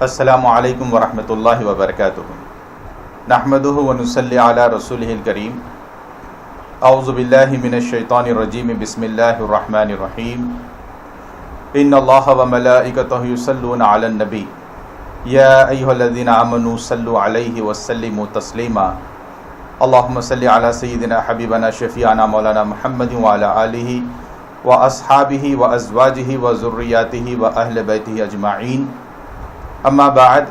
السلام علیکم ورحمۃ اللہ وبرکاتہ نحمدہ ونصلی علی رسولہ الکریم اعوذ باللہ من الشیطان الرجیم بسم اللہ الرحمن الرحیم ان اللہ وملائکتہ یصلون علی النبی یا ایہا الذین آمنوا صلوا علیہ وسلموا تسلیما اللہم صلی علی سیدنا حبیبنا شفیعنا مولانا محمد وعلی آلہ واصحابہ وازواجہ وذریاتہ واہل بیتہ اجمعین اما بعد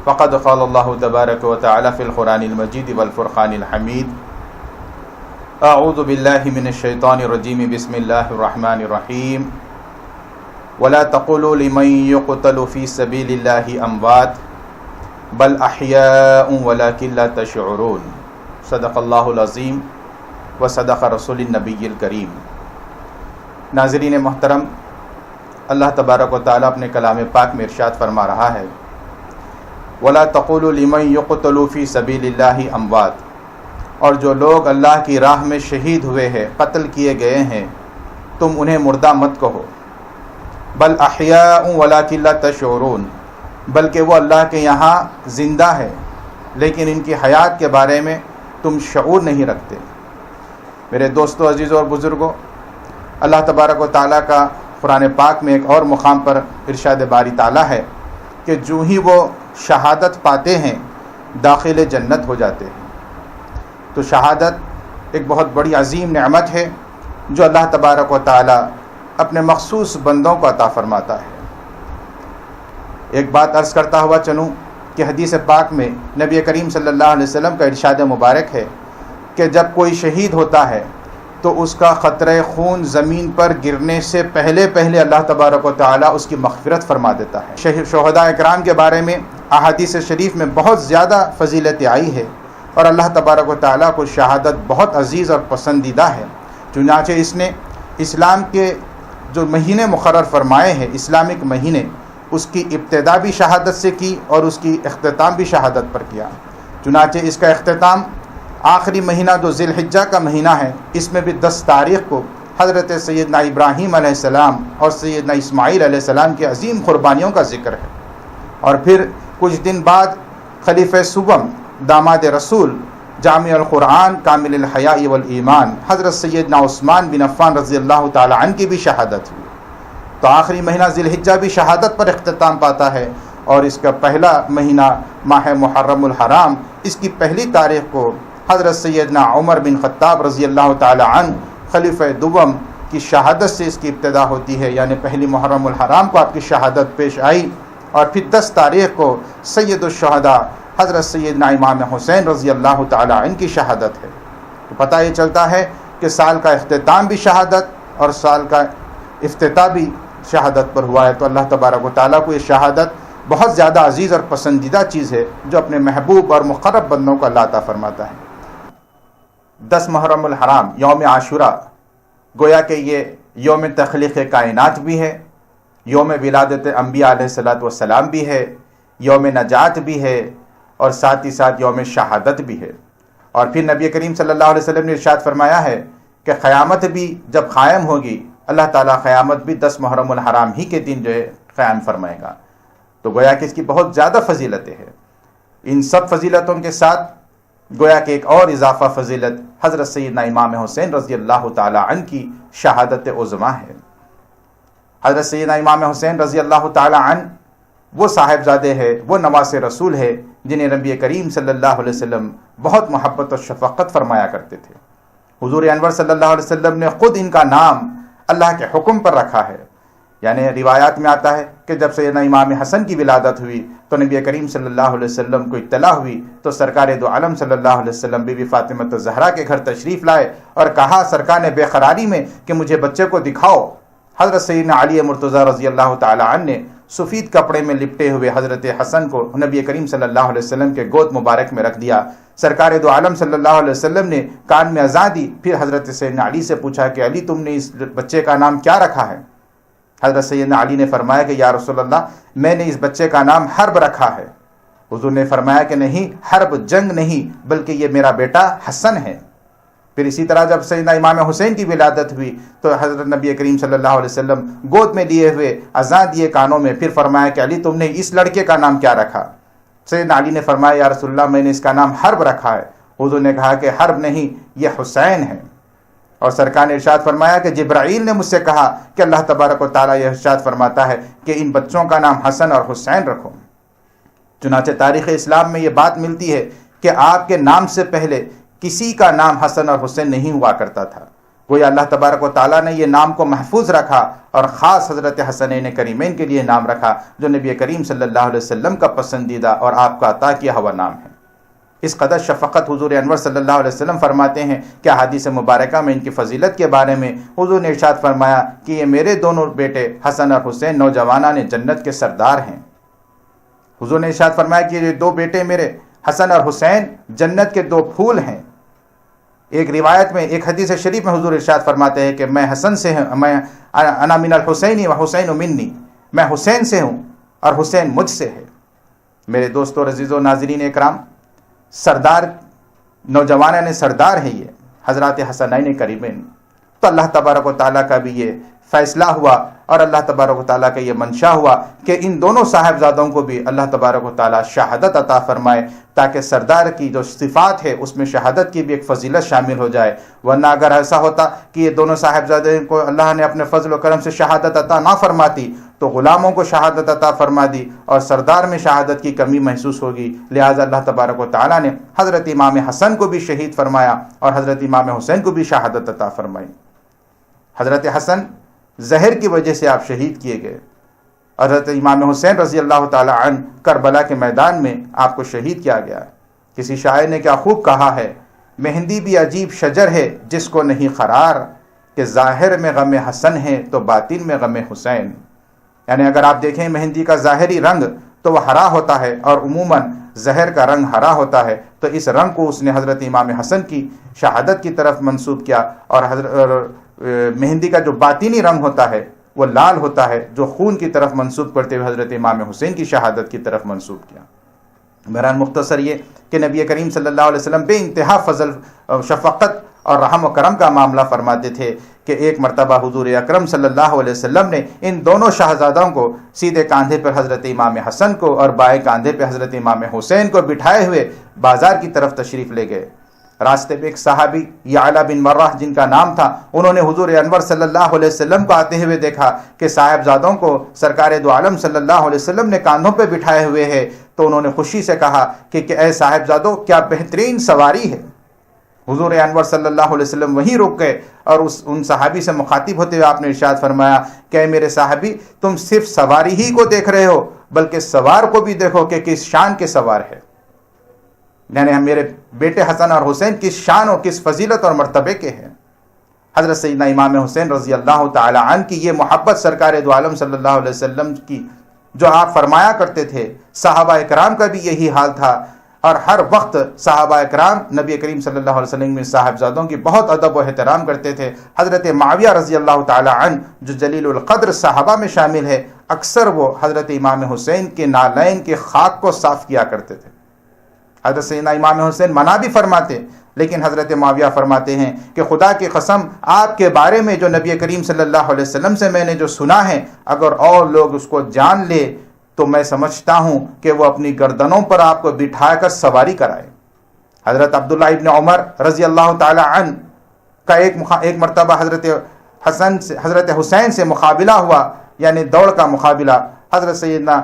فقد قال اللہ تبارک و تعالی فی القرآن المجید والفرقان الحمید اعوذ باللہ من الشیطان الرجیم بسم اللہ الرحمن الرحیم ولا تقولوا لمن يقتل في سبیل اللہ اموات بل احیاء ولکن لا تشعرون صدق اللہ العظیم وصدق رسول النبی الکریم۔ ناظرین محترم، اللہ تبارک و تعالیٰ اپنے کلام پاک میں ارشاد فرما رہا ہے وَلَا تَقُولُوا لِمَن يُقْتَلُ فِي سَبِيلِ اللَّهِ أَمْوَاتٌ، اور جو لوگ اللہ کی راہ میں شہید ہوئے ہیں، قتل کیے گئے ہیں، تم انہیں مردہ مت کہو، بل احیاء وَلَكِن لَا تَشْعُرُونَ، بلکہ وہ اللہ کے یہاں زندہ ہے لیکن ان کی حیات کے بارے میں تم شعور نہیں رکھتے۔ میرے دوستو، عزیزوں اور بزرگوں، اللہ تبارک و تعالیٰ کا قرآن پاک میں ایک اور مقام پر ارشاد باری تعالیٰ ہے کہ جو ہی وہ شہادت پاتے ہیں داخل جنت ہو جاتے ہیں۔ تو شہادت ایک بہت بڑی عظیم نعمت ہے جو اللہ تبارک و تعالیٰ اپنے مخصوص بندوں کو عطا فرماتا ہے۔ ایک بات عرض کرتا ہوا چلوں کہ حدیث پاک میں نبی کریم صلی اللہ علیہ وسلم کا ارشاد مبارک ہے کہ جب کوئی شہید ہوتا ہے تو اس کا قطرہ خون زمین پر گرنے سے پہلے اللہ تبارک و تعالیٰ اس کی مغفرت فرما دیتا ہے۔ شہداء اکرام کے بارے میں احادیث شریف میں بہت زیادہ فضیلت آئی ہے اور اللہ تبارک و تعالیٰ کو شہادت بہت عزیز اور پسندیدہ ہے، چنانچہ اس نے اسلام کے جو مہینے مقرر فرمائے ہیں، اسلامک مہینے، اس کی ابتدا بھی شہادت سے کی اور اس کی اختتام بھی شہادت پر کیا۔ چنانچہ اس کا اختتام آخری مہینہ جو ذی الحجہ کا مہینہ ہے، اس میں بھی 10 تاریخ کو حضرت سیدنا ابراہیم علیہ السلام اور سیدنا اسماعیل علیہ السلام کی عظیم قربانیوں کا ذکر ہے۔ اور پھر کچھ دن بعد خلیفہ سوم داماد رسول جامع القرآن کامل الحیاء والایمان حضرت سیدنا عثمان بن عفان رضی اللہ تعالی عنہ کی بھی شہادت ہوئی۔ تو آخری مہینہ ذی الحجہ بھی شہادت پر اختتام پاتا ہے، اور اس کا پہلا مہینہ ماہ محرم الحرام، اس کی پہلی تاریخ کو حضرت سیدنا عمر بن خطاب رضی اللہ تعالی عنہ خلیفہ دوم کی شہادت سے اس کی ابتدا ہوتی ہے، یعنی پہلی محرم الحرام کو آپ کی شہادت پیش آئی، اور پھر 10 تاریخ کو سید الشہداء حضرت سیدنا امام حسین رضی اللہ تعالی عنہ کی شہادت ہے۔ تو پتہ یہ چلتا ہے کہ سال کا اختتام بھی شہادت اور سال کا افتتاح بھی شہادت پر ہوا ہے۔ تو اللہ تبارک و تعالیٰ کو یہ شہادت بہت زیادہ عزیز اور پسندیدہ چیز ہے جو اپنے محبوب اور مقرب بندوں کو اللہ عطا فرماتا ہے۔ 10 محرم الحرام یوم عاشوراء، گویا کہ یہ یوم تخلیق کائنات بھی ہے، یوم ولادت انبیاء علیہ السلام بھی ہے، یوم نجات بھی ہے، اور ساتھ ہی ساتھ یوم شہادت بھی ہے۔ اور پھر نبی کریم صلی اللہ علیہ وسلم نے ارشاد فرمایا ہے کہ قیامت بھی جب قائم ہوگی، اللہ تعالیٰ قیامت بھی 10 محرم الحرام ہی کے دن جو ہے قائم فرمائے گا۔ تو گویا کہ اس کی بہت زیادہ فضیلتیں ہیں۔ ان سب فضیلتوں کے ساتھ گویا کہ ایک اور اضافہ فضیلت حضرت سیدنا امام حسین رضی اللہ تعالی عنہ کی شہادت عظمیٰ ہے۔ حضرت سیدنا امام حسین رضی اللہ تعالی عنہ وہ صاحبزادے ہیں، وہ نواز رسول ہے جنہیں نبی کریم صلی اللہ علیہ وسلم بہت محبت اور شفقت فرمایا کرتے تھے۔ حضور انور صلی اللہ علیہ وسلم نے خود ان کا نام اللہ کے حکم پر رکھا ہے، یعنی روایات میں آتا ہے کہ جب سیدنا امام حسن کی ولادت ہوئی تو نبی کریم صلی اللہ علیہ وسلم کو اطلاع ہوئی تو سرکار دو عالم صلی اللہ علیہ وسلم بی بی فاطمہ زہرا کے گھر تشریف لائے اور کہا سرکار نے بے قراری میں کہ مجھے بچے کو دکھاؤ۔ حضرت سیدنا علی مرتضیٰ رضی اللہ تعالی عنہ نے سفید کپڑے میں لپٹے ہوئے حضرت حسن کو نبی کریم صلی اللہ علیہ وسلم کے گود مبارک میں رکھ دیا۔ سرکار دو عالم صلی اللہ علیہ وسلم نے کان میں اذان دی، پھر حضرت سیدنا علی سے پوچھا کہ علی تم نے اس بچے کا نام کیا رکھا ہے؟ حضرت سیدنا علی نے فرمایا کہ یا رسول اللہ میں نے اس بچے کا نام حرب رکھا ہے۔ حضور نے فرمایا کہ نہیں، حرب جنگ نہیں، بلکہ یہ میرا بیٹا حسن ہے۔ پھر اسی طرح جب سیدنا امام حسین کی ولادت ہوئی تو حضرت نبی کریم صلی اللہ علیہ وسلم گود میں لیے ہوئے اذان دیے کانوں میں، پھر فرمایا کہ علی تم نے اس لڑکے کا نام کیا رکھا؟ سیدنا علی نے فرمایا یا رسول اللہ میں نے اس کا نام حرب رکھا ہے۔ حضور نے کہا کہ حرب نہیں، یہ حسین ہے۔ اور سرکار نے ارشاد فرمایا کہ جبرائیل نے مجھ سے کہا کہ اللہ تبارک و تعالیٰ یہ ارشاد فرماتا ہے کہ ان بچوں کا نام حسن اور حسین رکھو۔ چنانچہ تاریخ اسلام میں یہ بات ملتی ہے کہ آپ کے نام سے پہلے کسی کا نام حسن اور حسین نہیں ہوا کرتا تھا، گویا اللہ تبارک و تعالیٰ نے یہ نام کو محفوظ رکھا اور خاص حضرت حسنین کریمین کے لیے نام رکھا جو نبی کریم صلی اللہ علیہ وسلم کا پسندیدہ اور آپ کا عطا کیا ہوا نام ہے۔ اس قدر شفقت حضور انور صلی اللہ علیہ وسلم فرماتے ہیں کہ حدیث مبارکہ میں ان کی فضیلت کے بارے میں حضور نے ارشاد فرمایا کہ یہ میرے دونوں بیٹے حسن اور حسین نوجوانان جنت کے سردار ہیں۔ حضور نے ارشاد فرمایا کہ یہ دو بیٹے میرے حسن اور حسین جنت کے دو پھول ہیں۔ ایک روایت میں، ایک حدیث شریف میں حضور ارشاد فرماتے ہیں کہ میں حسن سے ہوں، میں انا من الحسین و حسین منی، میں حسین سے ہوں اور حسین مجھ سے ہے۔ میرے دوستو عزیز و ناظرین اکرام، سردار نوجوانان سردار ہیں یہ حضرات حسنین کریمین، تو اللہ تبارک و تعالیٰ کا بھی یہ فیصلہ ہوا اور اللہ تبارک و تعالیٰ کا یہ منشا ہوا کہ ان دونوں صاحبزادوں کو بھی اللہ تبارک و تعالیٰ شہادت عطا فرمائے تاکہ سردار کی جو صفات ہے اس میں شہادت کی بھی ایک فضیلت شامل ہو جائے، ورنہ اگر ایسا ہوتا کہ یہ دونوں صاحبزادے کو اللہ نے اپنے فضل و کرم سے شہادت عطا نہ فرماتی تو غلاموں کو شہادت عطا فرما دی اور سردار میں شہادت کی کمی محسوس ہوگی، لہٰذا اللہ تبارک و تعالیٰ نے حضرت امام حسن کو بھی شہید فرمایا اور حضرت امام حسین کو بھی شہادت عطا فرمائی۔ حضرت حسن زہر کی وجہ سے آپ شہید کیے گئے، حضرت امام حسین رضی اللہ تعالی عنہ کربلا کے میدان میں آپ کو شہید کیا گیا۔ کسی شاعر نے کیا خوب کہا ہے، مہندی بھی عجیب شجر ہے جس کو نہیں قرار، کہ ظاہر میں غم حسن ہے تو باطن میں غم حسین۔ یعنی اگر آپ دیکھیں مہندی کا ظاہری رنگ تو وہ ہرا ہوتا ہے اور عموماً زہر کا رنگ ہرا ہوتا ہے، تو اس رنگ کو اس نے حضرت امام حسن کی شہادت کی طرف منسوب کیا، اور مہندی کا جو باطنی رنگ ہوتا ہے وہ لال ہوتا ہے جو خون کی طرف منسوب کرتے ہوئے حضرت امام حسین کی شہادت کی طرف منسوب کیا۔ بہرحال مختصر یہ کہ نبی کریم صلی اللہ علیہ وسلم بے انتہا فضل، شفقت اور رحم و کرم کا معاملہ فرماتے تھے کہ ایک مرتبہ حضور اکرم صلی اللہ علیہ وسلم نے ان دونوں شہزادوں کو سیدھے کاندھے پر حضرت امام حسن کو اور بائیں کاندھے پہ حضرت امام حسین کو بٹھائے ہوئے بازار کی طرف تشریف لے گئے۔ راستے میں ایک صحابی یعلا بن مرہ جن کا نام تھا، انہوں نے حضور انور صلی اللہ علیہ وسلم کو آتے ہوئے دیکھا کہ صاحبزادوں کو سرکار دو عالم صلی اللہ علیہ وسلم نے کاندھوں پہ بٹھائے ہوئے ہے، تو انہوں نے خوشی سے کہا کہ اے صاحبزادوں کیا بہترین سواری ہے۔ حضور انور صلی اللہ علیہ وسلم وہیں رک گئے اور ان صحابی سے مخاطب ہوتے ہوئے آپ نے ارشاد فرمایا کہ اے میرے صحابی، تم صرف سواری ہی کو دیکھ رہے ہو بلکہ سوار کو بھی دیکھو کہ کس شان کے سوار ہے۔ یعنی میرے بیٹے حسن اور حسین کس شان اور کس فضیلت اور مرتبے کے ہیں۔ حضرت سیدنا امام حسین رضی اللہ تعالی عنہ کی یہ محبت سرکار دو عالم صلی اللہ علیہ وسلم کی جو آپ فرمایا کرتے تھے، صحابہ اکرام کا بھی یہی حال تھا، اور ہر وقت صحابہ اکرام نبی کریم صلی اللہ علیہ وسلم میں صاحبزادوں کی بہت ادب و احترام کرتے تھے۔ حضرت معاویہ رضی اللہ تعالی عنہ جو جلیل القدر صحابہ میں شامل ہے، اکثر وہ حضرت امام حسین کے نالین کے خاک کو صاف کیا کرتے تھے۔ حضرت سیدنا امام حسین منع بھی فرماتے، لیکن حضرت معاویہ فرماتے ہیں کہ خدا کی قسم آپ کے بارے میں جو نبی کریم صلی اللہ علیہ وسلم سے میں نے جو سنا ہے، اگر اور لوگ اس کو جان لے تو میں سمجھتا ہوں کہ وہ اپنی گردنوں پر آپ کو بٹھا کر سواری کرائے۔ حضرت عبداللہ ابن عمر رضی اللہ تعالی عنہ کا ایک مرتبہ حضرت حسین سے مقابلہ ہوا، یعنی دوڑ کا مقابلہ۔ حضرت سیدنا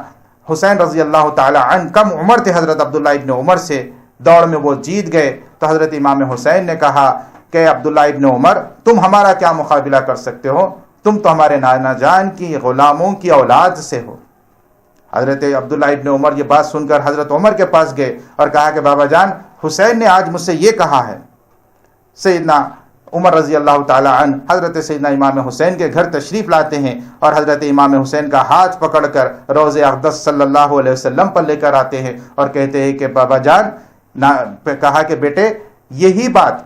حسین رضی اللہ تعالی عنہ کم عمر تھے حضرت عبداللہ ابن عمر سے، دوڑ میں وہ جیت گئے، تو حضرت امام حسین نے کہا کہ عبداللہ ابن عمر تم ہمارا کیا مقابلہ کر سکتے ہو، تم تو ہمارے نانا جان کی غلاموں کی اولاد سے ہو۔ حضرت عبداللہ ابن عمر یہ بات سن کر حضرت عمر کے پاس گئے اور کہا کہ بابا جان، حسین نے آج مجھ سے یہ کہا ہے۔ سیدنا عمر رضی اللہ تعالی عنہ حضرت سیدنا امام حسین کے گھر تشریف لاتے ہیں اور حضرت امام حسین کا ہاتھ پکڑ کر روض اقدس صلی اللہ علیہ وسلم پر لے کر آتے ہیں اور کہتے ہیں کہ بابا جان، کہا کہ بیٹے یہی بات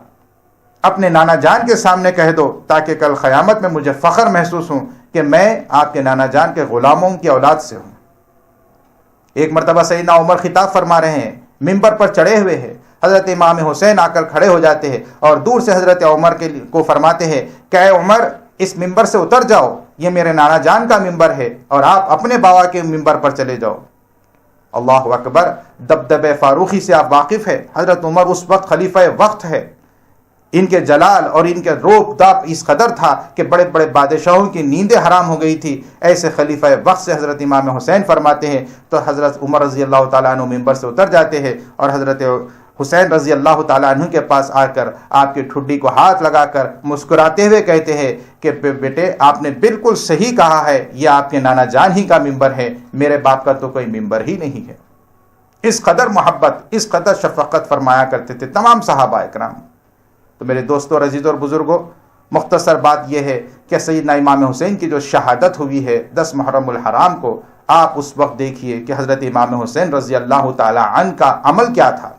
اپنے نانا جان کے سامنے کہہ دو تاکہ کل قیامت میں مجھے فخر محسوس ہوں کہ میں آپ کے نانا جان کے غلاموں کی اولاد سے ہوں۔ ایک مرتبہ سیدنا عمر خطاب فرما رہے ہیں، منبر پر چڑھے ہوئے ہیں، حضرت امام حسین آ کر کھڑے ہو جاتے ہیں اور دور سے حضرت عمر کو فرماتے ہیں کہ اے عمر اس ممبر سے اتر جاؤ، یہ میرے نانا جان کا ممبر ہے اور آپ اپنے بابا کے ممبر پر چلے جاؤ۔ اللہ اکبر، دبدبے فاروقی سے آپ واقف ہے۔ حضرت عمر اس وقت خلیفہ وقت ہے، ان کے جلال اور ان کے روب داپ اس قدر تھا کہ بڑے بڑے بادشاہوں کی نیندیں حرام ہو گئی تھی۔ ایسے خلیفہ وقت سے حضرت امام حسین فرماتے ہیں تو حضرت عمر رضی اللہ تعالیٰ عنہ ممبر سے اتر جاتے ہیں اور حضرت حسین رضی اللہ تعالیٰ عنہ کے پاس آ کر آپ کی ٹھڈی کو ہاتھ لگا کر مسکراتے ہوئے کہتے ہیں کہ بیٹے آپ نے بالکل صحیح کہا ہے، یہ آپ کے نانا جان ہی کا ممبر ہے، میرے باپ کا تو کوئی ممبر ہی نہیں ہے۔ اس قدر محبت، اس قدر شفقت فرمایا کرتے تھے تمام صحابہ اکرام۔ تو میرے دوستوں، عزیزوں اور بزرگوں، مختصر بات یہ ہے کہ سیدنا امام حسین کی جو شہادت ہوئی ہے 10 محرم الحرام کو، آپ اس وقت دیکھیے کہ حضرت امام حسین رضی اللہ تعالی عنہ کا عمل کیا تھا،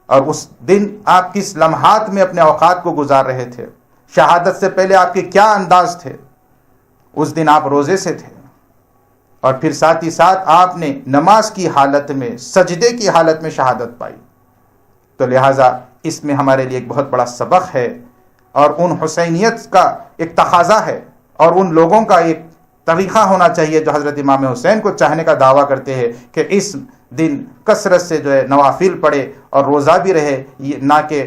اور اس دن آپ کس لمحات میں اپنے اوقات کو گزار رہے تھے، شہادت سے پہلے آپ کے کیا انداز تھے۔ اس دن آپ روزے سے تھے اور پھر ساتھ ہی ساتھ آپ نے نماز کی حالت میں، سجدے کی حالت میں شہادت پائی۔ تو لہٰذا اس میں ہمارے لیے ایک بہت بڑا سبق ہے اور ان حسینیت کا ایک تقاضا ہے اور ان لوگوں کا ایک طریقہ ہونا چاہیے جو حضرت امام حسین کو چاہنے کا دعویٰ کرتے ہیں کہ اس دن کثرت سے جو ہے نوافل پڑھے اور روزہ بھی رہے، نہ کہ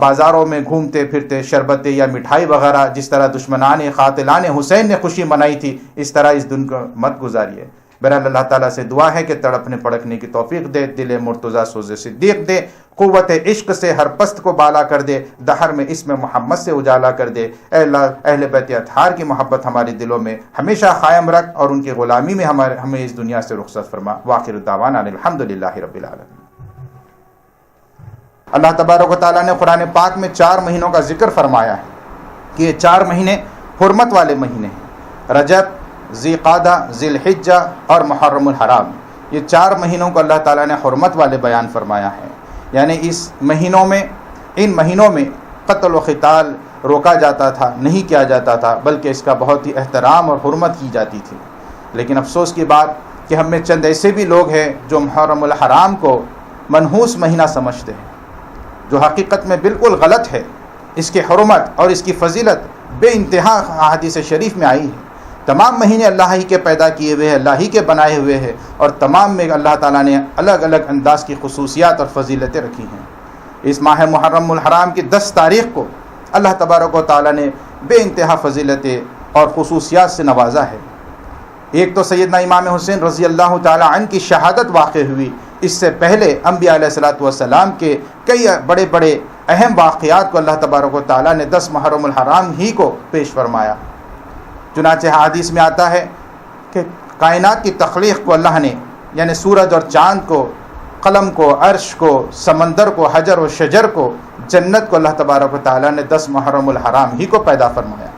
بازاروں میں گھومتے پھرتے شربتیں یا مٹھائی وغیرہ جس طرح دشمنان قاتلان حسین نے خوشی منائی تھی، اس طرح اس دن کو مت گزاریے۔ بہرحال اللہ تعالیٰ سے دعا ہے کہ تڑپنے پڑکنے کی توفیق دے، دل مرتضیٰ سوز صدیق دے، قوت عشق سے ہر پست کو بالا کر دے، دہر میں اسم محمد سے اجالا کر دے۔ اے اللہ، اہل بیت اطہار کی محبت ہمارے دلوں میں ہمیشہ قائم رکھ اور ان کی غلامی میں ہمیں اس دنیا سے رخصت فرما۔ وآخر دعوانا الحمدللہ رب العالمین۔ اللہ تبارک و تعالیٰ نے قرآن پاک میں 4 مہینوں کا ذکر فرمایا ہے کہ یہ 4 مہینے حرمت والے مہینے ہیں، رجب، ذی قعدہ، ذی الحجہ اور محرم الحرام۔ یہ 4 مہینوں کو اللہ تعالیٰ نے حرمت والے بیان فرمایا ہے، یعنی ان مہینوں میں قتل و قتال روکا جاتا تھا، نہیں کیا جاتا تھا، بلکہ اس کا بہت ہی احترام اور حرمت کی جاتی تھی۔ لیکن افسوس کی بات کہ ہم میں چند ایسے بھی لوگ ہیں جو محرم الحرام کو منحوس مہینہ سمجھتے ہیں، جو حقیقت میں بالکل غلط ہے۔ اس کی حرمت اور اس کی فضیلت بے انتہا احادیث شریف میں آئی ہے۔ تمام مہینے اللہ ہی کے پیدا کیے ہوئے ہیں، اللہ ہی کے بنائے ہوئے ہیں، اور تمام میں اللہ تعالیٰ نے الگ الگ انداز کی خصوصیات اور فضیلتیں رکھی ہیں۔ اس ماہ محرم الحرام کی 10 تاریخ کو اللہ تبارک و تعالیٰ نے بے انتہا فضیلتیں اور خصوصیات سے نوازا ہے۔ ایک تو سیدنا امام حسین رضی اللہ تعالیٰ عنہ کی شہادت واقع ہوئی، اس سے پہلے انبیاء علیہ الصلوۃ والسلام کے کئی بڑے بڑے اہم واقعات کو اللہ تبارک و تعالیٰ نے 10 محرم الحرام ہی کو پیش فرمایا۔ چنانچہ حدیث میں آتا ہے کہ کائنات کی تخلیق کو اللہ نے، یعنی سورج اور چاند کو، قلم کو، عرش کو، سمندر کو، حجر و شجر کو، جنت کو اللہ تبارک و تعالیٰ نے 10 محرم الحرام ہی کو پیدا فرمایا۔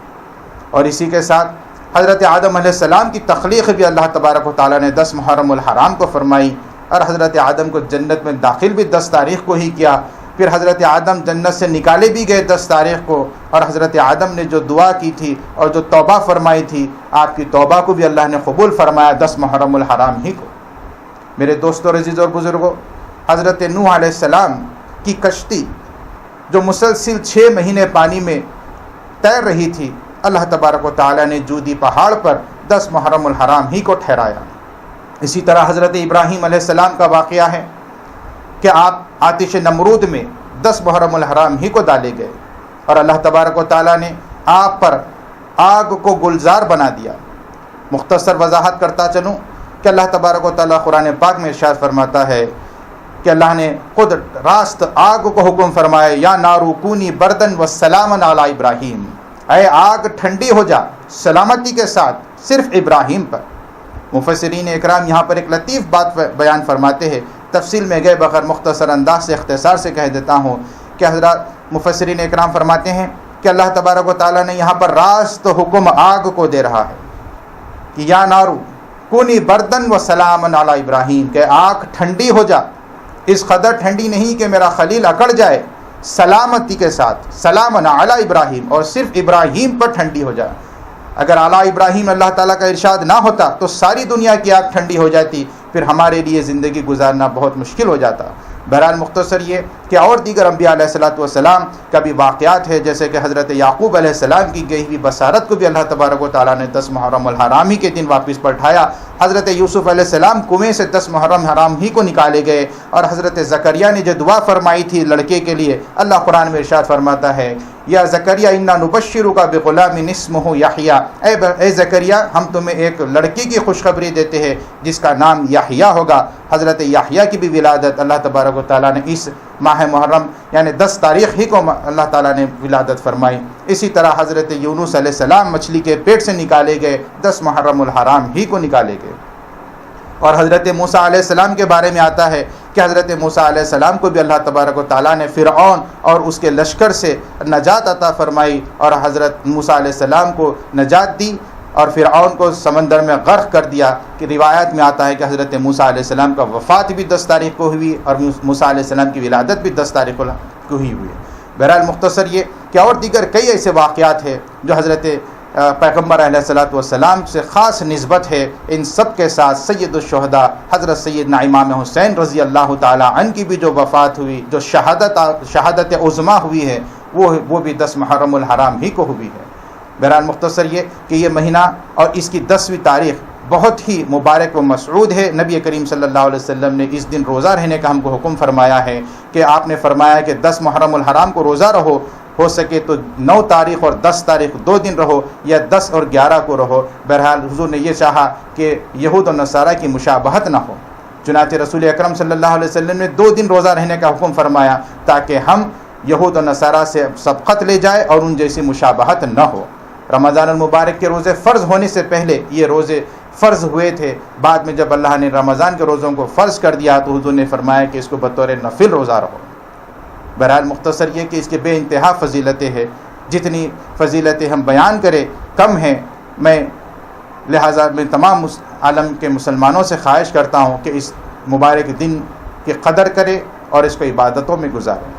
اور اسی کے ساتھ حضرت آدم علیہ السلام کی تخلیق بھی اللہ تبارک و تعالیٰ نے 10 محرم الحرام کو فرمائی، اور حضرت آدم کو جنت میں داخل بھی 10 تاریخ کو ہی کیا۔ پھر حضرت آدم جنت سے نکالے بھی گئے 10 تاریخ کو، اور حضرت آدم نے جو دعا کی تھی اور جو توبہ فرمائی تھی، آپ کی توبہ کو بھی اللہ نے قبول فرمایا 10 محرم الحرام ہی کو۔ میرے دوستوں، عزیزوں اور بزرگوں، حضرت نوح علیہ السلام کی کشتی جو مسلسل 6 مہینے پانی میں تیر رہی تھی، اللہ تبارک و تعالیٰ نے جودی پہاڑ پر 10 محرم الحرام ہی کو ٹھہرایا۔ اسی طرح حضرت ابراہیم علیہ السلام کا واقعہ ہے کہ آپ آتش نمرود میں 10 محرم الحرام ہی کو ڈالے گئے، اور اللہ تبارک و تعالیٰ نے آپ پر آگ کو گلزار بنا دیا۔ مختصر وضاحت کرتا چلوں کہ اللہ تبارک و تعالیٰ قرآن پاک میں ارشاد فرماتا ہے کہ اللہ نے خود راست آگ کو حکم فرمایا، یا نارو کونی بردن و سلامن علی ابراہیم، اے آگ ٹھنڈی ہو جا سلامتی کے ساتھ صرف ابراہیم پر۔ مفسرین اکرام یہاں پر ایک لطیف بات بیان فرماتے ہیں، تفصیل میں گئے بغیر مختصر انداز سے اختصار سے کہہ دیتا ہوں کہ حضرات مفسرین اکرام فرماتے ہیں کہ اللہ تبارک و تعالیٰ نے یہاں پر راست حکم آگ کو دے رہا ہے کہ یا نارو کونی بردن و سلامن علی ابراہیم، کہ آگ ٹھنڈی ہو جا، اس قدر ٹھنڈی نہیں کہ میرا خلیل اکڑ جائے، سلامتی کے ساتھ، سلامن علی ابراہیم، اور صرف ابراہیم پر ٹھنڈی ہو جائے۔ اگر علی ابراہیم اللہ تعالیٰ کا ارشاد نہ ہوتا تو ساری دنیا کی آگ ٹھنڈی ہو جاتی، پھر ہمارے لیے زندگی گزارنا بہت مشکل ہو جاتا۔ بہرحال مختصر یہ کہ اور دیگر انبیاء علیہ الصلوۃ والسلام کا بھی واقعات ہے، جیسے کہ حضرت یعقوب علیہ السلام کی گئی ہوئی بصارت کو بھی اللہ تبارک و تعالیٰ نے 10 محرم الحرام ہی کے دن واپس پلٹایا۔ حضرت یوسف علیہ السلام کنویں سے 10 محرم حرام ہی کو نکالے گئے، اور حضرت زکریا نے جو دعا فرمائی تھی لڑکے کے لیے، اللہ قرآن میں ارشاد فرماتا ہے یا زکریا انا نبشرک بغلام اسمہ یحییٰ، اے زکریا ہم تمہیں ایک لڑکی کی خوشخبری دیتے ہیں جس کا نام یحییٰ ہوگا۔ حضرت یحییٰ کی بھی ولادت اللہ تبارک و تعالیٰ نے اس ماہ محرم یعنی 10 تاریخ ہی کو اللہ تعالیٰ نے ولادت فرمائی۔ اسی طرح حضرت یونس علیہ السلام مچھلی کے پیٹ سے نکالے گئے، 10 محرم الحرام ہی کو نکالے گئے۔ اور حضرت موسیٰ علیہ السلام کے بارے میں آتا ہے کہ حضرت موسیٰ علیہ السلام کو بھی اللہ تبارک و تعالیٰ نے فرعون اور اس کے لشکر سے نجات عطا فرمائی، اور حضرت موسیٰ علیہ السلام کو نجات دی اور فرعون کو سمندر میں غرق کر دیا۔ کہ روایت میں آتا ہے کہ حضرت موسیٰ علیہ السلام کا وفات بھی 10 تاریخ کو ہوئی، اور موسیٰ علیہ السلام کی ولادت بھی 10 تاریخ کو ہی ہوئی۔ بہرحال مختصر یہ کہ اور دیگر کئی ایسے واقعات ہیں جو حضرت پیغمبر علیہ الصلوۃ والسلام سے خاص نسبت ہے۔ ان سب کے ساتھ سید الشہداء حضرت سیدنا امام حسین رضی اللہ تعالی عنہ کی بھی جو وفات ہوئی، جو شہادت عظمیٰ ہوئی ہے، وہ بھی 10 محرم الحرام ہی کو ہوئی ہے۔ بہرحال مختصر یہ کہ یہ مہینہ اور اس کی 10ویں تاریخ بہت ہی مبارک و مسعود ہے۔ نبی کریم صلی اللہ علیہ وسلم نے اس دن روزہ رہنے کا ہم کو حکم فرمایا ہے کہ آپ نے فرمایا کہ 10 محرم الحرام کو روزہ رہو، ہو سکے تو 9 تاریخ اور 10 تاریخ 2 دن رہو، یا 10 اور 11 کو رہو۔ بہرحال حضور نے یہ چاہا کہ یہود و نصارہ کی مشابہت نہ ہو، چنانچہ رسول اکرم صلی اللہ علیہ وسلم نے 2 دن روزہ رہنے کا حکم فرمایا تاکہ ہم یہود و نصارہ سے سبقت لے جائے اور ان جیسی مشابہت نہ ہو۔ رمضان المبارک کے روزے فرض ہونے سے پہلے یہ روزے فرض ہوئے تھے، بعد میں جب اللہ نے رمضان کے روزوں کو فرض کر دیا تو حضور نے فرمایا کہ اس کو بطور نفل روزہ رہو۔ بہرحال مختصر یہ کہ اس کے بے انتہا فضیلتیں ہیں، جتنی فضیلتیں ہم بیان کریں کم ہیں۔ لہٰذا میں تمام عالم کے مسلمانوں سے خواہش کرتا ہوں کہ اس مبارک دن کی قدر کرے اور اس کو عبادتوں میں گزارے۔